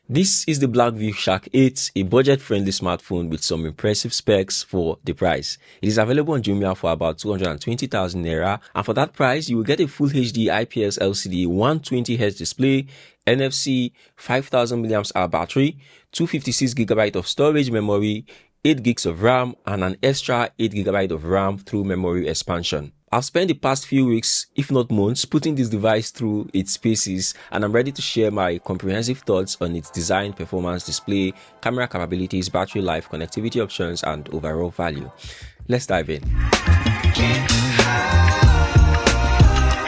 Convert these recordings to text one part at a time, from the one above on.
This is the Blackview Shark 8, a budget-friendly smartphone with some impressive specs for the price. It is available on Jumia for about 220,000 naira, and for that price, you will get a Full HD IPS LCD 120Hz display, NFC, 5000 mAh battery, 256GB of storage memory, 8 gigs of RAM, and an extra 8GB of RAM through memory expansion. I've spent the past few weeks, if not months, putting this device through its paces, and I'm ready to share my comprehensive thoughts on its design, performance, display, camera capabilities, battery life, connectivity options, and overall value. Let's dive in.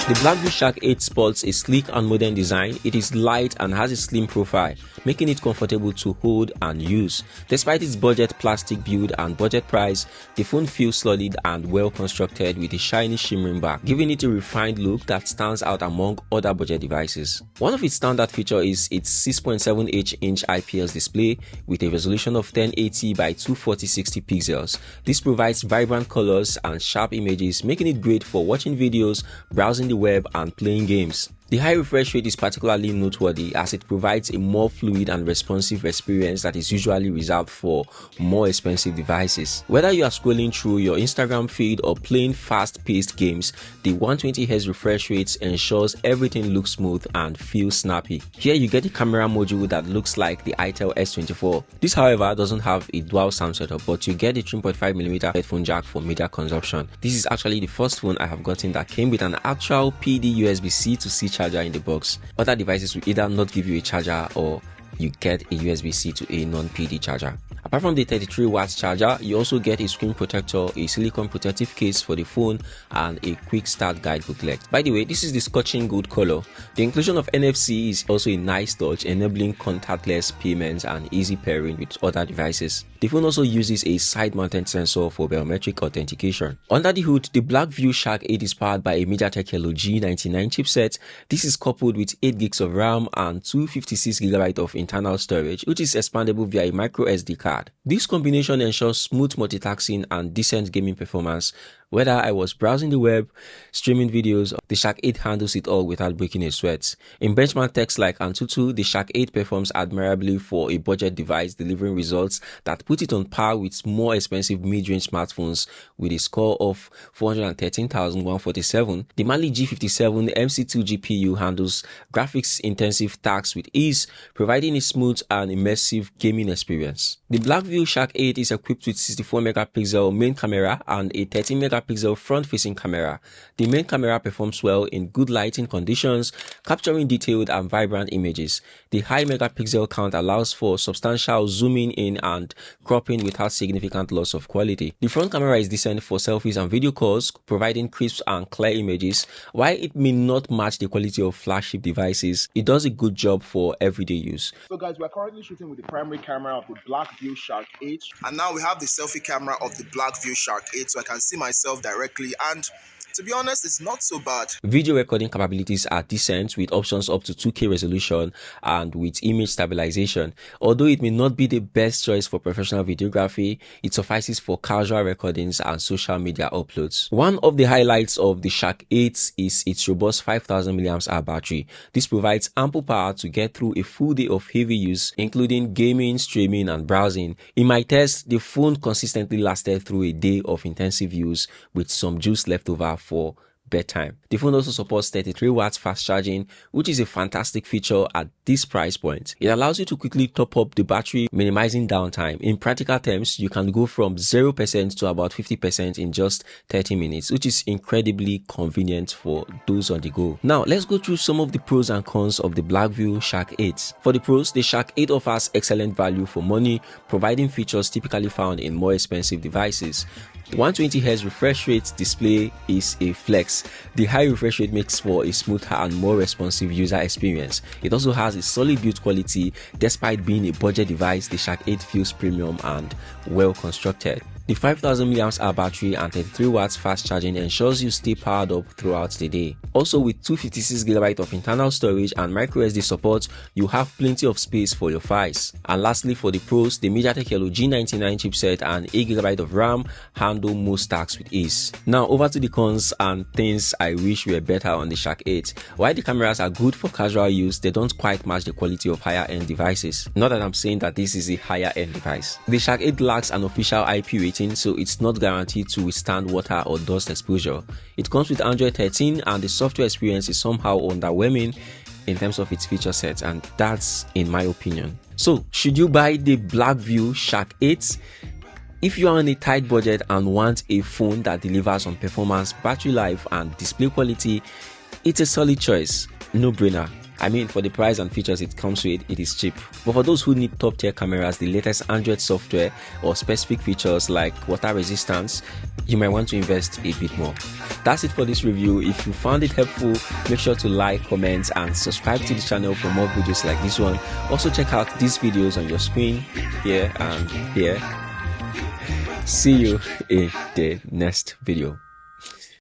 The Blackview Shark 8 sports a sleek and modern design. It is light and has a slim profile, making it comfortable to hold and use. Despite its budget plastic build and budget price, the phone feels solid and well constructed with a shiny shimmering back, giving it a refined look that stands out among other budget devices. One of its standard features is its 6.7-inch IPS display with a resolution of 1080 by 240/60 pixels. This provides vibrant colors and sharp images, making it great for watching videos, browsing the web, and playing games. The high refresh rate is particularly noteworthy as it provides a more fluid and responsive experience that is usually reserved for more expensive devices. Whether you are scrolling through your Instagram feed or playing fast-paced games, the 120Hz refresh rate ensures everything looks smooth and feels snappy. Here you get a camera module that looks like the itel S24. This, however, doesn't have a dual sound setup, but you get a 3.5mm headphone jack for media consumption. This is actually the first phone I have gotten that came with an actual PD USB-C to C charger in the box. Other devices will either not give you a charger or you get a USB-C to a non-PD charger. Apart from the 33 watts charger, you also get a screen protector, a silicone protective case for the phone, and a quick start guide booklet. By the way, this is the scorching gold color. The inclusion of NFC is also a nice touch, enabling contactless payments and easy pairing with other devices. The phone also uses a side-mounted sensor for biometric authentication. Under the hood, the Blackview Shark 8 is powered by a MediaTek Hello G99 chipset. This is coupled with 8 gigs of RAM and 256GB of internal storage, which is expandable via a micro SD card. This combination ensures smooth multitasking and decent gaming performance. Whether I was browsing the web, streaming videos, the Shark 8 handles it all without breaking a sweat. In benchmark texts like Antutu, the Shark 8 performs admirably for a budget device, delivering results that put it on par with more expensive mid-range smartphones with a score of 413,147. The Mali G57 MC2 GPU handles graphics-intensive tasks with ease, providing a smooth and immersive gaming experience. The Blackview Shark 8 is equipped with 64MP main camera and a 13MP front-facing camera. The main camera performs well in good lighting conditions, capturing detailed and vibrant images. The high megapixel count allows for substantial zooming in and cropping without significant loss of quality. The front camera is decent for selfies and video calls, providing crisp and clear images. While it may not match the quality of flagship devices, it does a good job for everyday use. So guys, we're currently shooting with the primary camera of the Blackview Shark 8. And now we have the selfie camera of the Blackview Shark 8, so I can see myself directly, and to be honest, it's not so bad. Video recording capabilities are decent with options up to 2K resolution and with image stabilization. Although it may not be the best choice for professional videography, it suffices for casual recordings and social media uploads. One of the highlights of the Shark 8 is its robust 5000 mAh battery. This provides ample power to get through a full day of heavy use, including gaming, streaming, and browsing. In my test, the phone consistently lasted through a day of intensive use with some juice left over for bedtime. The phone also supports 33 watts fast charging, which is a fantastic feature at this price point. It allows you to quickly top up the battery, minimizing downtime. In practical terms, you can go from 0% to about 50% in just 30 minutes, which is incredibly convenient for those on the go. Now, let's go through some of the pros and cons of the Blackview Shark 8. For the pros, the Shark 8 offers excellent value for money, providing features typically found in more expensive devices. 120Hz refresh rate display is a flex. The high refresh rate makes for a smoother and more responsive user experience. It also has a solid build quality. Despite being a budget device, the Shark 8 feels premium and well constructed. The 5000 mAh battery and 33 watts fast charging ensures you stay powered up throughout the day. Also, with 256GB of internal storage and microSD support, you have plenty of space for your files. And lastly, for the pros, the MediaTek Hello G99 chipset and 8GB of RAM handle most tasks with ease. Now over to the cons and things I wish were better on the Shark 8. While the cameras are good for casual use, they don't quite match the quality of higher end devices. Not that I'm saying that this is a higher end device. The Shark 8 lacks an official IP rating, so it's not guaranteed to withstand water or dust exposure. It comes with Android 13 and the software experience is somehow underwhelming in terms of its feature set, and that's in my opinion. So should you buy the Blackview Shark 8? If you are on a tight budget and want a phone that delivers on performance, battery life and display quality, it's a solid choice. No brainer. I mean, for the price and features it comes with, it is cheap. But for those who need top tier cameras, the latest Android software or specific features like water resistance, you might want to invest a bit more. That's it for this review. If you found it helpful, make sure to like, comment and subscribe to the channel for more videos like this one. Also check out these videos on your screen, here and here. See you in the next video.